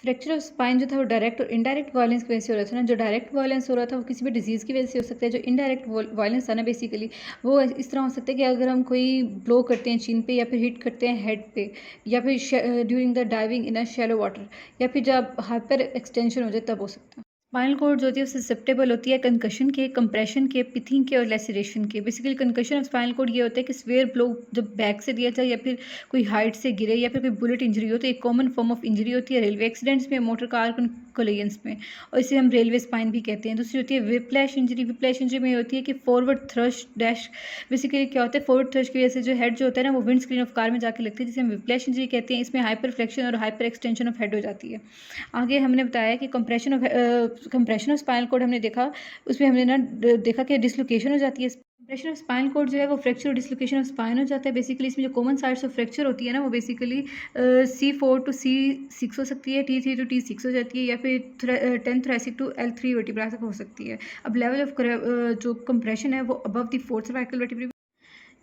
Fracture of spine जो था वो डायरेक्ट और इनडायरेक्ट वायलेंस की वजह से हो रहा था ना। जो डायरेक्ट वायलेंस हो रहा था वो किसी भी डिजीज़ की वजह से हो सकता है। जो इनडायरेक्ट वायलेंस था ना बेसिकली वो इस तरह हो सकता है कि अगर हम कोई ब्लो करते हैं चिन पे या फिर हिट करते हैं हेड पे या फिर during the diving in a shallow water या फिर जब हाइपर एक्सटेंशन हो जाए तब हो सकता है। स्पाइनल कॉर्ड जो होती है वो ससेप्टेबल होती है कंकशन के, कंप्रेशन के, पिथिंग के और लेसरेशन के। Basically concussion of spinal cord ये होता है कि स्वेयर ब्लो जब बैक से दिया जाए या फिर कोई हाइट से गिरे या फिर कोई बुलेट इंजरी हो तो एक कॉमन फॉर्म ऑफ इंजरी होती है रेलवे एक्सीडेंट्स में, मोटर कार कोलिजन्स में, और इसे हम रेलवे स्पाइन भी कहते हैं। दूसरी होती है विप्लैश इंजरी। विप्लैश इंजरी में होती है कि फॉरवर्ड थ्रस्ट डैश। बेसिकली क्या होता है, फॉरवर्ड थ्रस्ट की वजह से जो हेड जो होता है ना वो विंड स्क्रीन ऑफ कार में जाके लगती है, जिसे हम विप्लैश इंजरी कहते हैं। इसमें हाइपर फ्लेक्शन और हाइपर एक्सटेंशन ऑफ हेड हो जाती है। आगे हमने बताया कि कंप्रेशन ऑफ स्पाइनल कॉर्ड हमने देखा, उसमें हमने ना देखा कि डिसलोकेशन हो जाती है। कंप्रेशन ऑफ स्पाइनल कॉर्ड जो है वो फ्रैक्चर और डिसलोकेशन ऑफ स्पाइन हो जाता है। बेसिकली इसमें जो कॉमन साइट्स ऑफ फ्रैक्चर होती है ना वो बेसिकली C4 टू C6 हो सकती है, T3 टू T6 हो जाती है, या फिर 10 थोरेसिक टू L3 वर्टिब्रा तक हो सकती है। अब लेवल ऑफ जो कंप्रेशन है वो above the fourth cervical vertebra.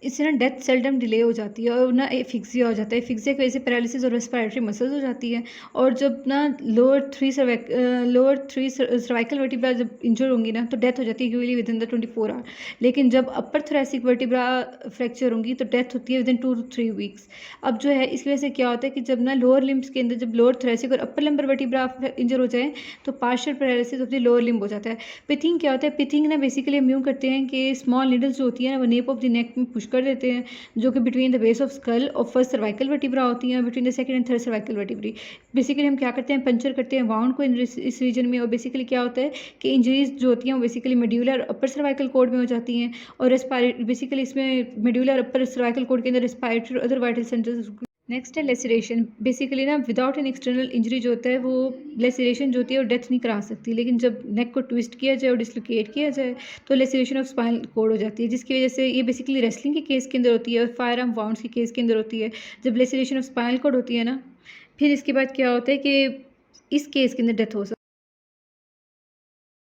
इससे ना डेथ सेल्डम डिले हो जाती है और ना एफिक्सिया हो जाता है। एफिक्सिया की वजह से पैरालिसिस और रेस्पिरेटरी मसल्स हो जाती है। और जब ना लोअर थ्री सर्वाइकल वर्टिब्रा जब इंजर होंगी ना तो डेथ हो जाती है usually within the 24 hour. लेकिन जब अपर थोरेसिक वर्टिब्रा फ्रैक्चर होंगी तो डेथ होती है विद इन 2 to 3 वीक्स। अब जो है इसकी वजह से क्या होता है कि जब ना लोअर लिम्स के अंदर जब लोअर थोरेसिक और अपर लंबर वर्टिब्रा इंजर हो जाए तो partial paralysis of the lower limb हो जाता है। पिथिंग क्या होता है, पिथिंग ना बेसिकली हम यूँ करते हैं कि स्मॉल नीडल्स जो होती है ना वो नेप ऑफ द नेक में पुश कर देते हैं, जो कि between the base of skull और फर्स्ट सर्वाइकल वर्टिब्रा होती हैं, between the second and third cervical vertebrae. Basically हम क्या करते हैं, पंचर करते हैं वाउंड को इस रीजन में। और बेसिकली क्या होता है कि इंजरीज जो होती हैं वो बेसिकली मेड्यूलर अपर सर्वाइकल कॉर्ड में हो जाती हैं और बेसिकली इसमें मेड्यूलर अपर सर्वाइकल कॉर्ड के अंदर रेस्पिरेटरी और अदर वाइटल सेंटर्स। नेक्स्ट है लेसरेशन। बेसिकली ना विदाउट एन एक्सटर्नल इंजरी जो होता है वो लेसरेशन जो होती है वो डेथ नहीं करा सकती, लेकिन जब नेक को ट्विस्ट किया जाए और डिसलोकेट किया जाए तो लेसरेशन ऑफ स्पाइनल कॉर्ड हो जाती है, जिसकी वजह से ये बेसिकली रेसलिंग के केस के अंदर होती है और फायर आर्म वाउंड्स के केस के अंदर होती है। जब लेसरेशन ऑफ स्पाइनल कॉर्ड होती है ना फिर इसके बाद क्या होता है कि इस केस के अंदर डेथ हो सकती है।